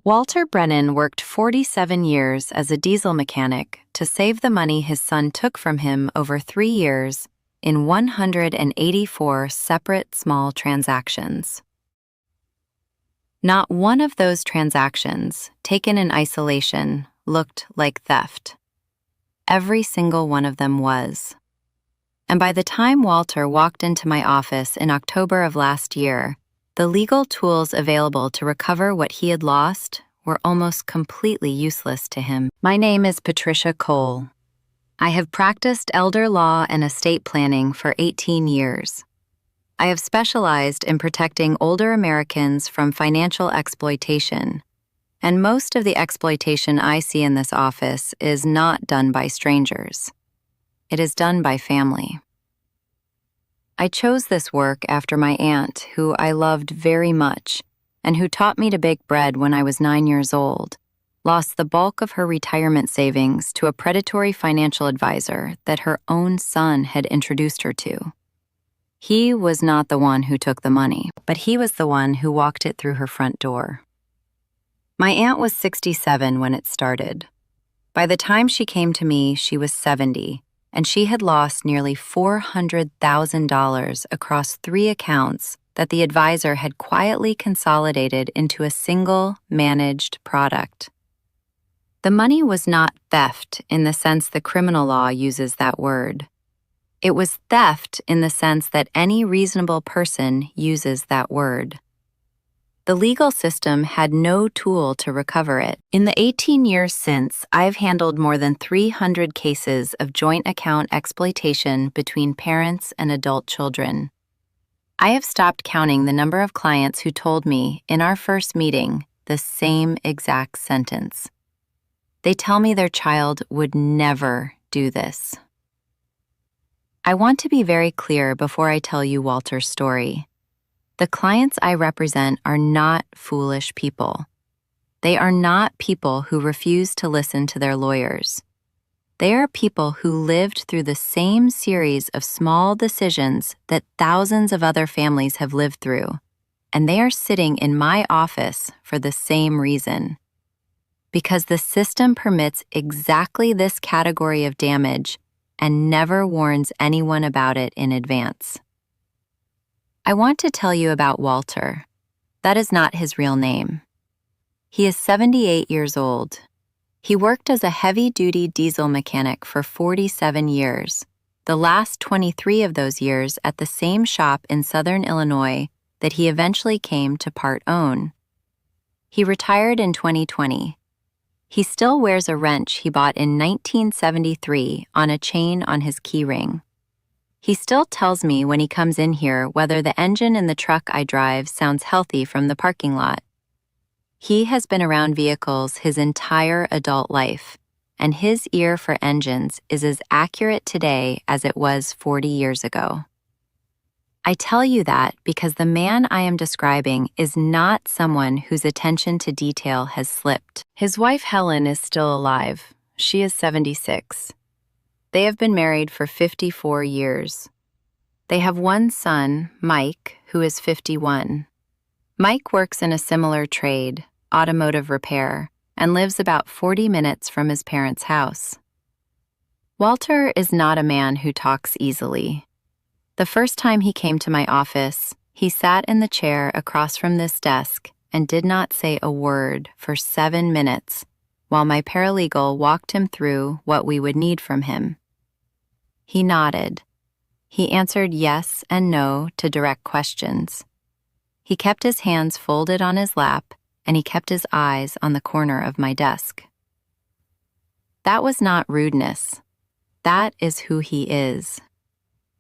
Walter Brennan worked 47 years as a diesel mechanic to save the money his son took from him over 3 years in 184 separate small transactions. Not one of those transactions, taken in isolation, looked like theft. Every single one of them was. And by the time Walter walked into my office in October of last year, the legal tools available to recover what he had lost were almost completely useless to him. My name is Patricia Cole. I have practiced elder law and estate planning for 18 years. I have specialized in protecting older Americans from financial exploitation, and most of the exploitation I see in this office is not done by strangers. It is done by family. I chose this work after my aunt, who I loved very much, and who taught me to bake bread when I was 9 years old, lost the bulk of her retirement savings to a predatory financial advisor that her own son had introduced her to. He was not the one who took the money, but he was the one who walked it through her front door. My aunt was 67 when it started. By the time she came to me, she was 70, and she had lost nearly $400,000 across 3 accounts that the advisor had quietly consolidated into a single, managed product. The money was not theft in the sense the criminal law uses that word. It was theft in the sense that any reasonable person uses that word. The legal system had no tool to recover it. In the 18 years since, I've handled more than 300 cases of joint account exploitation between parents and adult children. I have stopped counting the number of clients who told me, in our first meeting, the same exact sentence. They tell me their child would never do this. I want to be very clear before I tell you Walter's story. The clients I represent are not foolish people. They are not people who refuse to listen to their lawyers. They are people who lived through the same series of small decisions that thousands of other families have lived through, and they are sitting in my office for the same reason. Because the system permits exactly this category of damage and never warns anyone about it in advance. I want to tell you about Walter. That is not his real name. He is 78 years old. He worked as a heavy-duty diesel mechanic for 47 years, the last 23 of those years at the same shop in Southern Illinois that he eventually came to part own. He retired in 2020. He still wears a wrench he bought in 1973 on a chain on his keyring. He still tells me when he comes in here whether the engine in the truck I drive sounds healthy from the parking lot. He has been around vehicles his entire adult life, and his ear for engines is as accurate today as it was 40 years ago. I tell you that because the man I am describing is not someone whose attention to detail has slipped. His wife Helen is still alive. She is 76. They have been married for 54 years. They have one son, Mike, who is 51. Mike works in a similar trade, automotive repair, and lives about 40 minutes from his parents' house. Walter is not a man who talks easily. The first time he came to my office, he sat in the chair across from this desk and did not say a word for 7 minutes while my paralegal walked him through what we would need from him. He nodded. He answered yes and no to direct questions. He kept his hands folded on his lap, and he kept his eyes on the corner of my desk. That was not rudeness. That is who he is.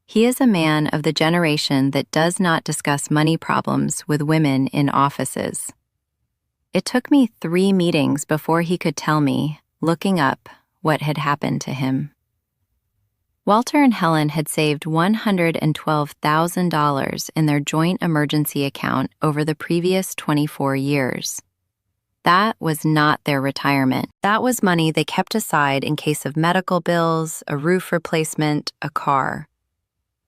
He is a man of the generation that does not discuss money problems with women in offices. It took me 3 meetings before he could tell me, looking up, what had happened to him. Walter and Helen had saved $112,000 in their joint emergency account over the previous 24 years. That was not their retirement. That was money they kept aside in case of medical bills, a roof replacement, a car.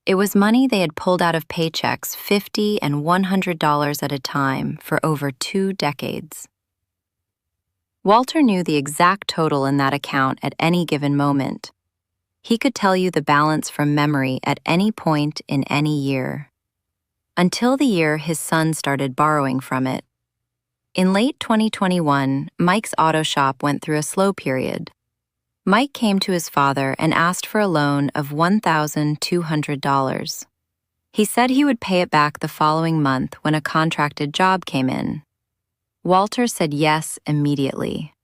It was money they had pulled out of paychecks $50 and $100 at a time for over 2 decades. Walter knew the exact total in that account at any given moment. He could tell you the balance from memory at any point in any year. Until the year his son started borrowing from it. In late 2021, Mike's auto shop went through a slow period. Mike came to his father and asked for a loan of $1,200. He said he would pay it back the following month when a contracted job came in. Walter said yes immediately.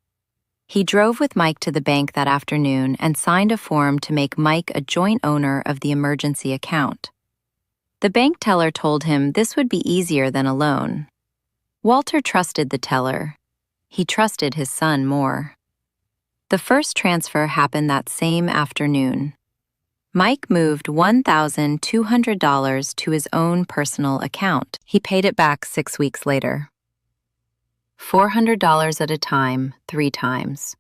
He drove with Mike to the bank that afternoon and signed a form to make Mike a joint owner of the emergency account. The bank teller told him this would be easier than a loan. Walter trusted the teller. He trusted his son more. The first transfer happened that same afternoon. Mike moved $1,200 to his own personal account. He paid it back 6 weeks later. $400 at a time, 3 times.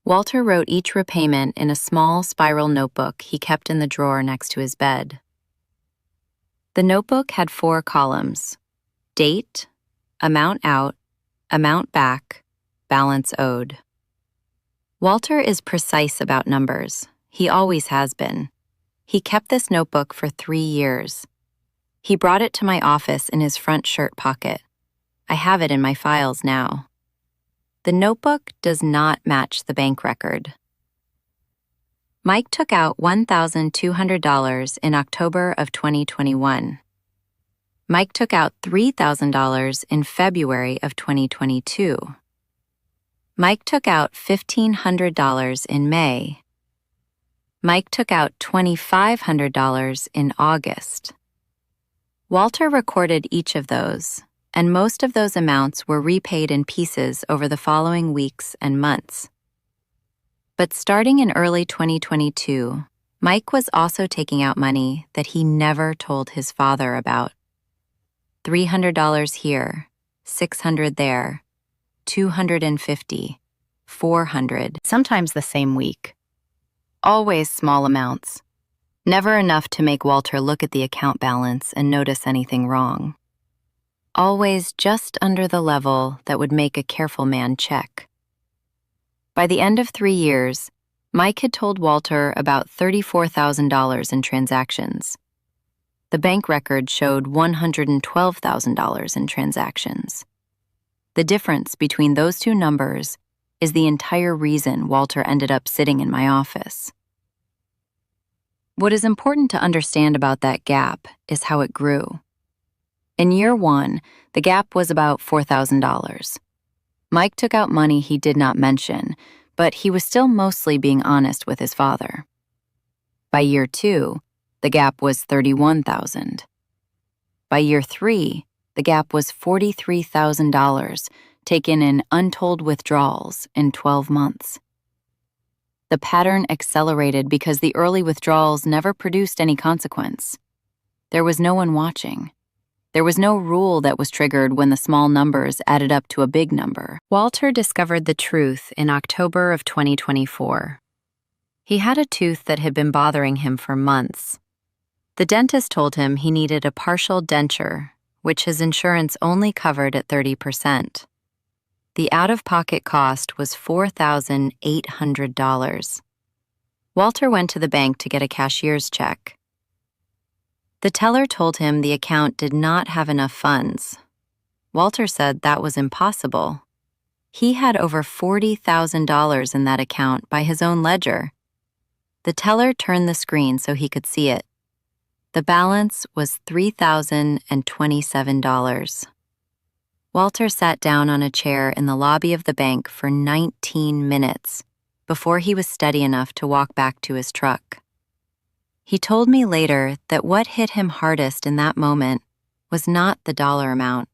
Walter wrote each repayment in a small spiral notebook he kept in the drawer next to his bed. The notebook had 4 columns: date, amount out, amount back, balance owed. Walter is precise about numbers. He always has been. He kept this notebook for 3 years. He brought it to my office in his front shirt pocket. I have it in my files now. The notebook does not match the bank record. Mike took out $1,200 in October of 2021. Mike took out $3,000 in February of 2022. Mike took out $1,500 in May. Mike took out $2,500 in August. Walter recorded each of those, and most of those amounts were repaid in pieces over the following weeks and months. But starting in early 2022, Mike was also taking out money that he never told his father about. $300 here, $600 there, $250, $400, sometimes the same week. Always small amounts. Never enough to make Walter look at the account balance and notice anything wrong. Always just under the level that would make a careful man check. By the end of 3 years, Mike had told Walter about $34,000 in transactions. The bank record showed $112,000 in transactions. The difference between those two numbers is the entire reason Walter ended up sitting in my office. What is important to understand about that gap is how it grew. In year 1, the gap was about $4,000. Mike took out money he did not mention, but he was still mostly being honest with his father. By year 2, the gap was $31,000. By year 3, the gap was $43,000, taken in untold withdrawals in 12 months. The pattern accelerated because the early withdrawals never produced any consequence. There was no one watching. There was no rule that was triggered when the small numbers added up to a big number. Walter discovered the truth in October of 2024. He had a tooth that had been bothering him for months. The dentist told him he needed a partial denture, which his insurance only covered at 30%. The out-of-pocket cost was $4,800. Walter went to the bank to get a cashier's check. The teller told him the account did not have enough funds. Walter said that was impossible. He had over $40,000 in that account by his own ledger. The teller turned the screen so he could see it. The balance was $3,027. Walter sat down on a chair in the lobby of the bank for 19 minutes before he was steady enough to walk back to his truck. He told me later that what hit him hardest in that moment was not the dollar amount.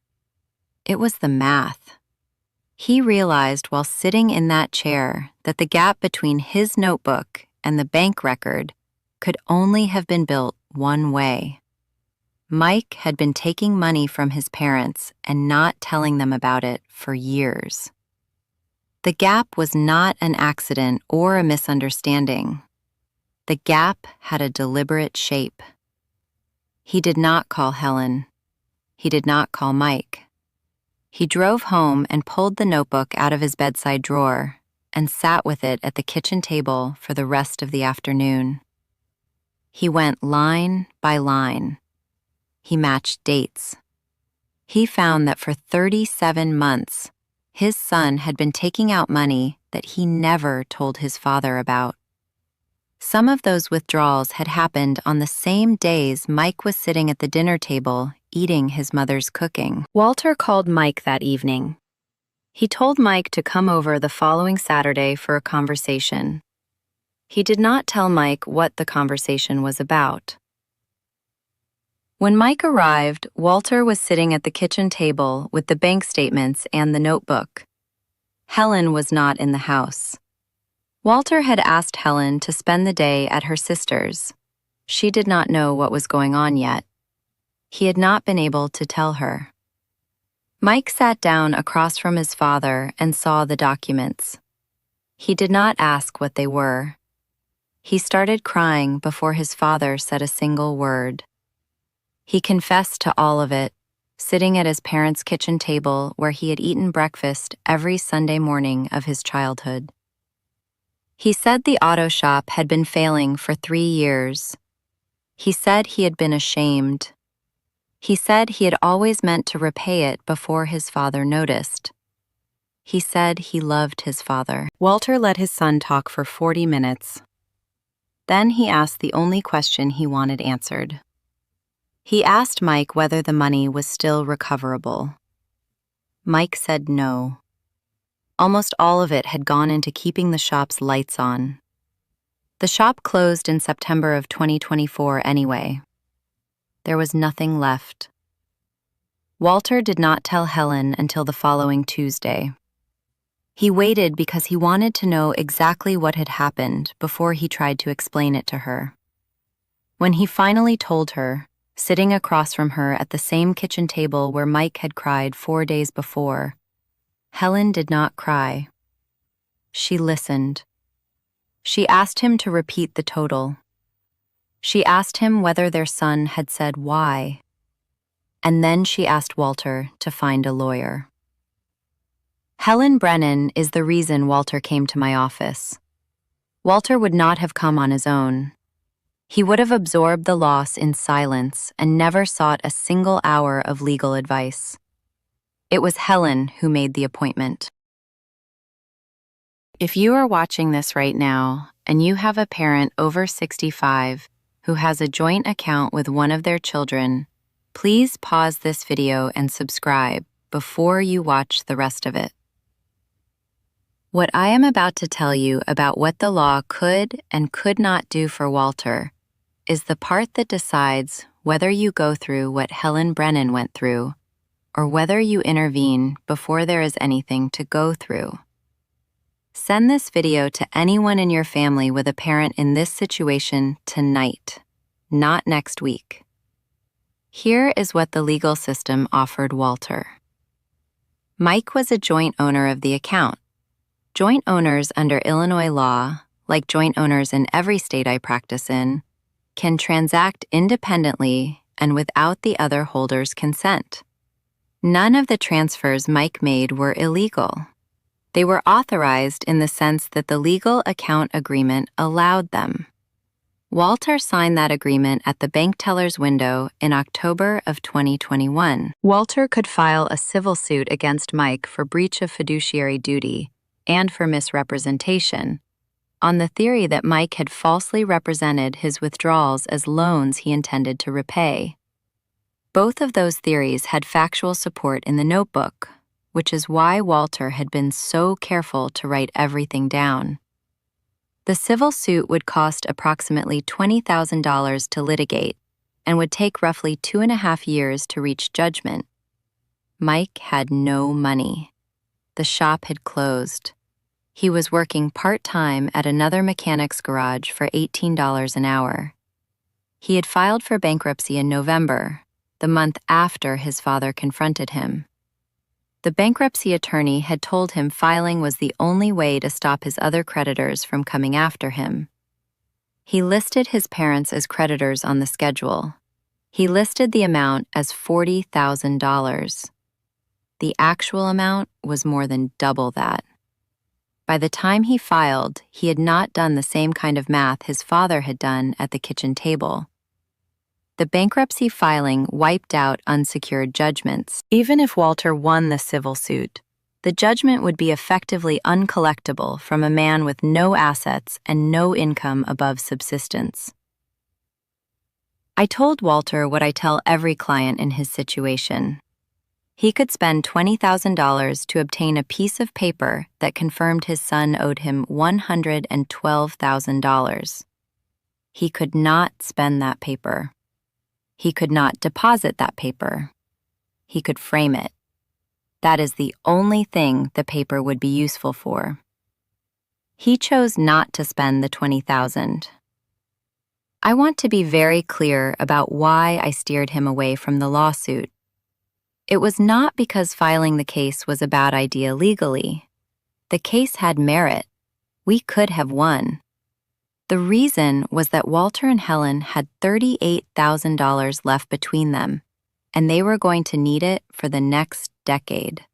It was the math. He realized while sitting in that chair that the gap between his notebook and the bank record could only have been built one way. Mike had been taking money from his parents and not telling them about it for years. The gap was not an accident or a misunderstanding. The gap had a deliberate shape. He did not call Helen. He did not call Mike. He drove home and pulled the notebook out of his bedside drawer and sat with it at the kitchen table for the rest of the afternoon. He went line by line. He matched dates. He found that for 37 months, his son had been taking out money that he never told his father about. Some of those withdrawals had happened on the same days Mike was sitting at the dinner table eating his mother's cooking. Walter called Mike that evening. He told Mike to come over the following Saturday for a conversation. He did not tell Mike what the conversation was about. When Mike arrived, Walter was sitting at the kitchen table with the bank statements and the notebook. Helen was not in the house. Walter had asked Helen to spend the day at her sister's. She did not know what was going on yet. He had not been able to tell her. Mike sat down across from his father and saw the documents. He did not ask what they were. He started crying before his father said a single word. He confessed to all of it, sitting at his parents' kitchen table where he had eaten breakfast every Sunday morning of his childhood. He said the auto shop had been failing for 3 years. He said he had been ashamed. He said he had always meant to repay it before his father noticed. He said he loved his father. Walter let his son talk for 40 minutes. Then he asked the only question he wanted answered. He asked Mike whether the money was still recoverable. Mike said no. Almost all of it had gone into keeping the shop's lights on. The shop closed in September of 2024 anyway. There was nothing left. Walter did not tell Helen until the following Tuesday. He waited because he wanted to know exactly what had happened before he tried to explain it to her. When he finally told her, sitting across from her at the same kitchen table where Mike had cried 4 days before, Helen did not cry. She listened. She asked him to repeat the total. She asked him whether their son had said why. And then she asked Walter to find a lawyer. Helen Brennan is the reason Walter came to my office. Walter would not have come on his own. He would have absorbed the loss in silence and never sought a single hour of legal advice. It was Helen who made the appointment. If you are watching this right now and you have a parent over 65 who has a joint account with one of their children, please pause this video and subscribe before you watch the rest of it. What I am about to tell you about what the law could and could not do for Walter is the part that decides whether you go through what Helen Brennan went through or whether you intervene before there is anything to go through. Send this video to anyone in your family with a parent in this situation tonight, not next week. Here is what the legal system offered Walter. Mike was a joint owner of the account. Joint owners under Illinois law, like joint owners in every state I practice in, can transact independently and without the other holder's consent. None of the transfers Mike made were illegal. They were authorized in the sense that the legal account agreement allowed them. Walter signed that agreement at the bank teller's window in October of 2021. Walter could file a civil suit against Mike for breach of fiduciary duty and for misrepresentation, on the theory that Mike had falsely represented his withdrawals as loans he intended to repay. Both of those theories had factual support in the notebook, which is why Walter had been so careful to write everything down. The civil suit would cost approximately $20,000 to litigate and would take roughly 2.5 years to reach judgment. Mike had no money. The shop had closed. He was working part-time at another mechanic's garage for $18 an hour. He had filed for bankruptcy in November, the month after his father confronted him. The bankruptcy attorney had told him filing was the only way to stop his other creditors from coming after him. He listed his parents as creditors on the schedule. He listed the amount as $40,000. the actual amount was more than double that. By the time he filed, he had not done the same kind of math his father had done at the kitchen table. The bankruptcy filing wiped out unsecured judgments. Even if Walter won the civil suit, the judgment would be effectively uncollectible from a man with no assets and no income above subsistence. I told Walter what I tell every client in his situation. He could spend $20,000 to obtain a piece of paper that confirmed his son owed him $112,000. He could not spend that paper. He could not deposit that paper. He could frame it. That is the only thing the paper would be useful for. He chose not to spend the $20,000. I want to be very clear about why I steered him away from the lawsuit. It was not because filing the case was a bad idea legally. The case had merit. We could have won. The reason was that Walter and Helen had $38,000 left between them, and they were going to need it for the next decade.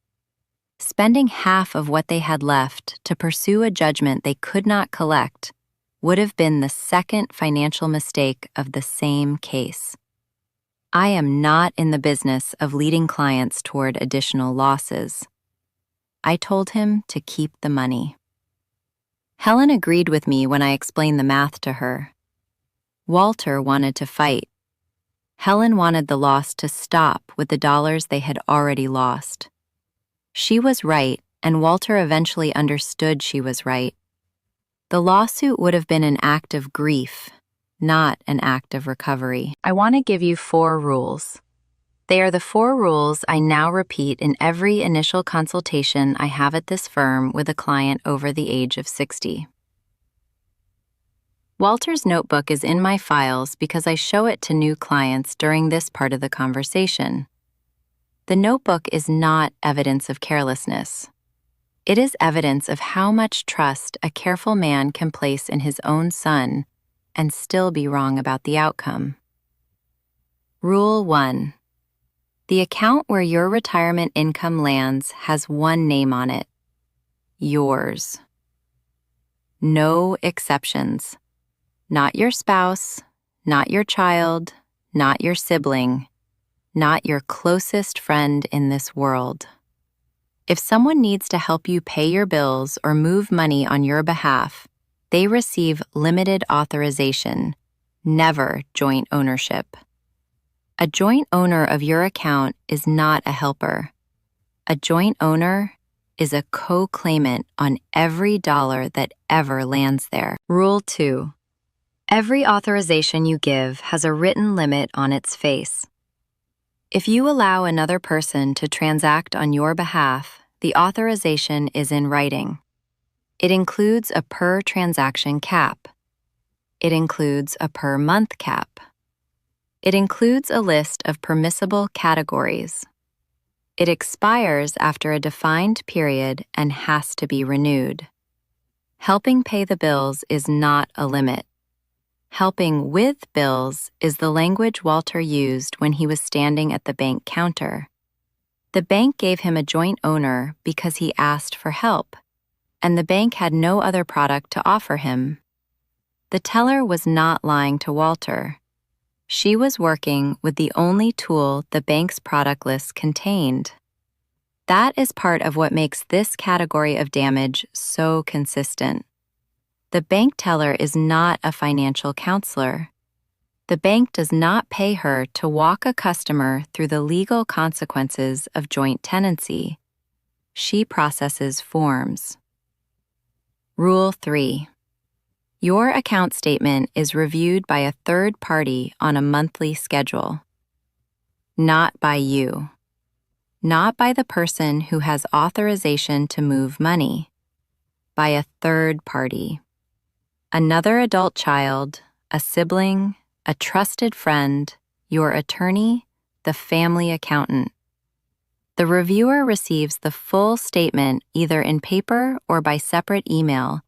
Spending half of what they had left to pursue a judgment they could not collect would have been the second financial mistake of the same case. I am not in the business of leading clients toward additional losses. I told him to keep the money. Helen agreed with me when I explained the math to her. Walter wanted to fight. Helen wanted the loss to stop with the dollars they had already lost. She was right, and Walter eventually understood she was right. The lawsuit would have been an act of grief, not an act of recovery. I want to give you 4 rules. They are the 4 rules I now repeat in every initial consultation I have at this firm with a client over the age of 60. Walter's notebook is in my files because I show it to new clients during this part of the conversation. The notebook is not evidence of carelessness. It is evidence of how much trust a careful man can place in his own son and still be wrong about the outcome. Rule 1. The account where your retirement income lands has one name on it: yours. No exceptions. Not your spouse, not your child, not your sibling, not your closest friend in this world. If someone needs to help you pay your bills or move money on your behalf, they receive limited authorization, never joint ownership. A joint owner of your account is not a helper. A joint owner is a co-claimant on every dollar that ever lands there. Rule 2. Every authorization you give has a written limit on its face. If you allow another person to transact on your behalf, the authorization is in writing. It includes a per-transaction cap. It includes a per-month cap. It includes a list of permissible categories. It expires after a defined period and has to be renewed. Helping pay the bills is not a limit. Helping with bills is the language Walter used when he was standing at the bank counter. The bank gave him a joint owner because he asked for help, and the bank had no other product to offer him. The teller was not lying to Walter. She was working with the only tool the bank's product list contained. That is part of what makes this category of damage so consistent. The bank teller is not a financial counselor. The bank does not pay her to walk a customer through the legal consequences of joint tenancy. She processes forms. Rule 3. Your account statement is reviewed by a third party on a monthly schedule. Not by you. Not by the person who has authorization to move money. By a third party. Another adult child, a sibling, a trusted friend, your attorney, the family accountant. The reviewer receives the full statement either in paper or by separate email,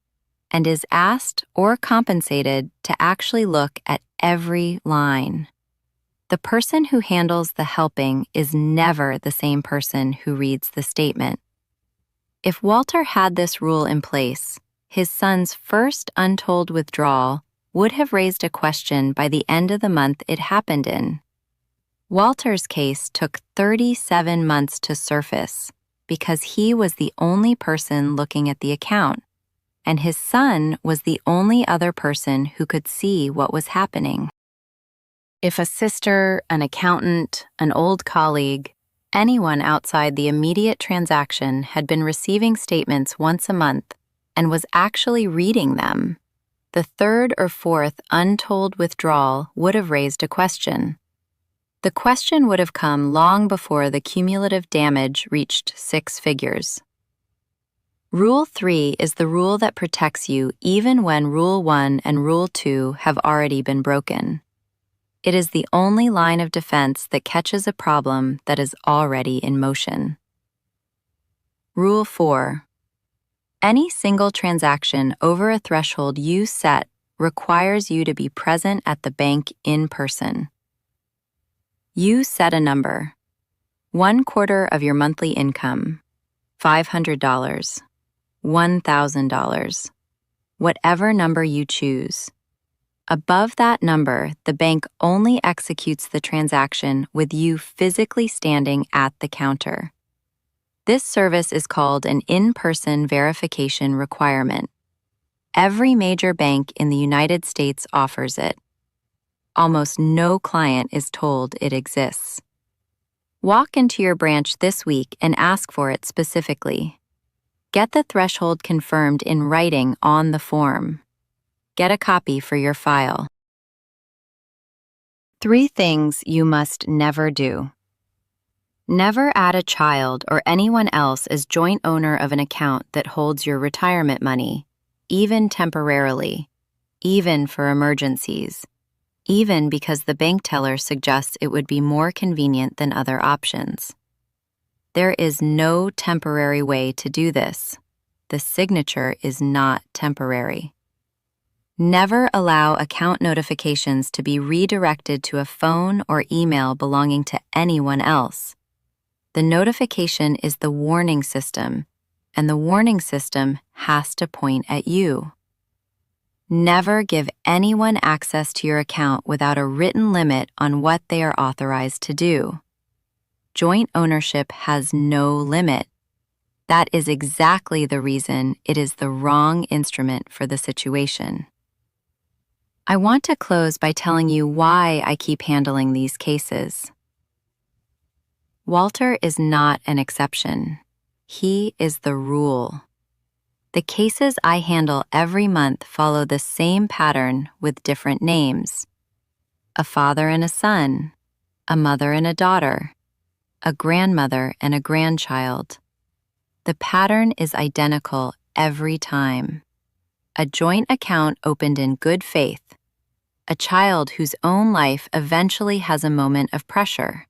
and is asked or compensated to actually look at every line. The person who handles the helping is never the same person who reads the statement. If Walter had this rule in place, his son's first untold withdrawal would have raised a question by the end of the month it happened in. Walter's case took 37 months to surface because he was the only person looking at the account, and his son was the only other person who could see what was happening. If a sister, an accountant, an old colleague, anyone outside the immediate transaction had been receiving statements once a month and was actually reading them, the third or fourth untold withdrawal would have raised a question. The question would have come long before the cumulative damage reached 6 figures. Rule 3 is the rule that protects you even when Rule 1 and Rule 2 have already been broken. It is the only line of defense that catches a problem that is already in motion. Rule 4. Any single transaction over a threshold you set requires you to be present at the bank in person. You set a number, 1/4 of your monthly income, $500, $1,000, whatever number you choose. Above that number, the bank only executes the transaction with you physically standing at the counter. This service is called an in-person verification requirement. Every major bank in the United States offers it. Almost no client is told it exists. Walk into your branch this week and ask for it specifically. Get the threshold confirmed in writing on the form. Get a copy for your file. 3 things you must never do. Never add a child or anyone else as joint owner of an account that holds your retirement money, even temporarily, even for emergencies, even because the bank teller suggests it would be more convenient than other options. There is no temporary way to do this. The signature is not temporary. Never allow account notifications to be redirected to a phone or email belonging to anyone else. The notification is the warning system, and the warning system has to point at you. Never give anyone access to your account without a written limit on what they are authorized to do. Joint ownership has no limit. That is exactly the reason it is the wrong instrument for the situation. I want to close by telling you why I keep handling these cases. Walter is not an exception. He is the rule. The cases I handle every month follow the same pattern with different names. A father and a son, a mother and a daughter, a grandmother and a grandchild. The pattern is identical every time. A joint account opened in good faith. A child whose own life eventually has a moment of pressure.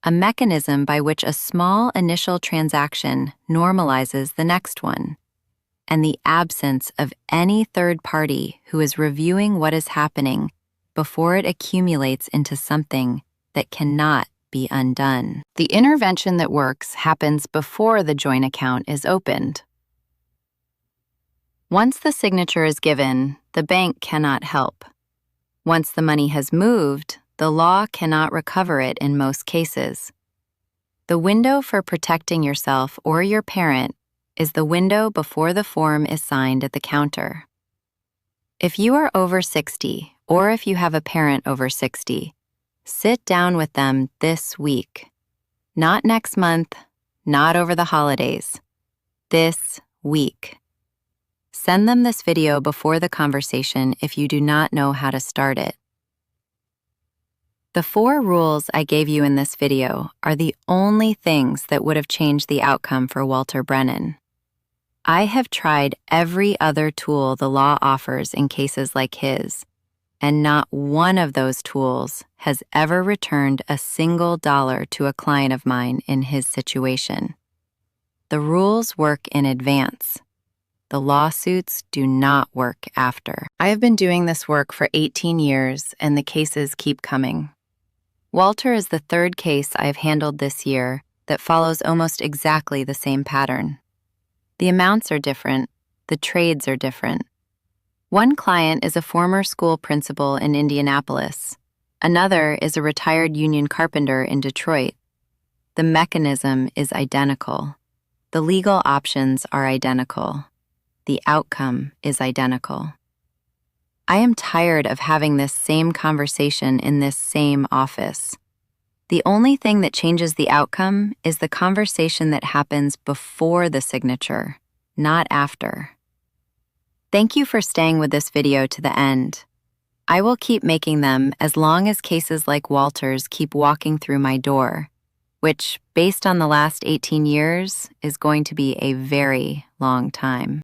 A mechanism by which a small initial transaction normalizes the next one. And the absence of any third party who is reviewing what is happening before it accumulates into something that cannot be undone. The intervention that works happens before the joint account is opened. Once the signature is given, the bank cannot help. Once the money has moved, the law cannot recover it in most cases. The window for protecting yourself or your parent is the window before the form is signed at the counter. If you are over 60, or if you have a parent over 60, sit down with them this week. Not next month, not over the holidays. This week. Send them this video before the conversation if you do not know how to start it. The 4 rules I gave you in this video are the only things that would have changed the outcome for Walter Brennan. I have tried every other tool the law offers in cases like his, and not one of those tools has ever returned a single dollar to a client of mine in his situation. The rules work in advance. The lawsuits do not work after. I have been doing this work for 18 years, and the cases keep coming. Walter is the third case I have handled this year that follows almost exactly the same pattern. The amounts are different, the trades are different. One client is a former school principal in Indianapolis. Another is a retired union carpenter in Detroit. The mechanism is identical. The legal options are identical. The outcome is identical. I am tired of having this same conversation in this same office. The only thing that changes the outcome is the conversation that happens before the signature, not after. Thank you for staying with this video to the end. I will keep making them as long as cases like Walter's keep walking through my door, which, based on the last 18 years, is going to be a very long time.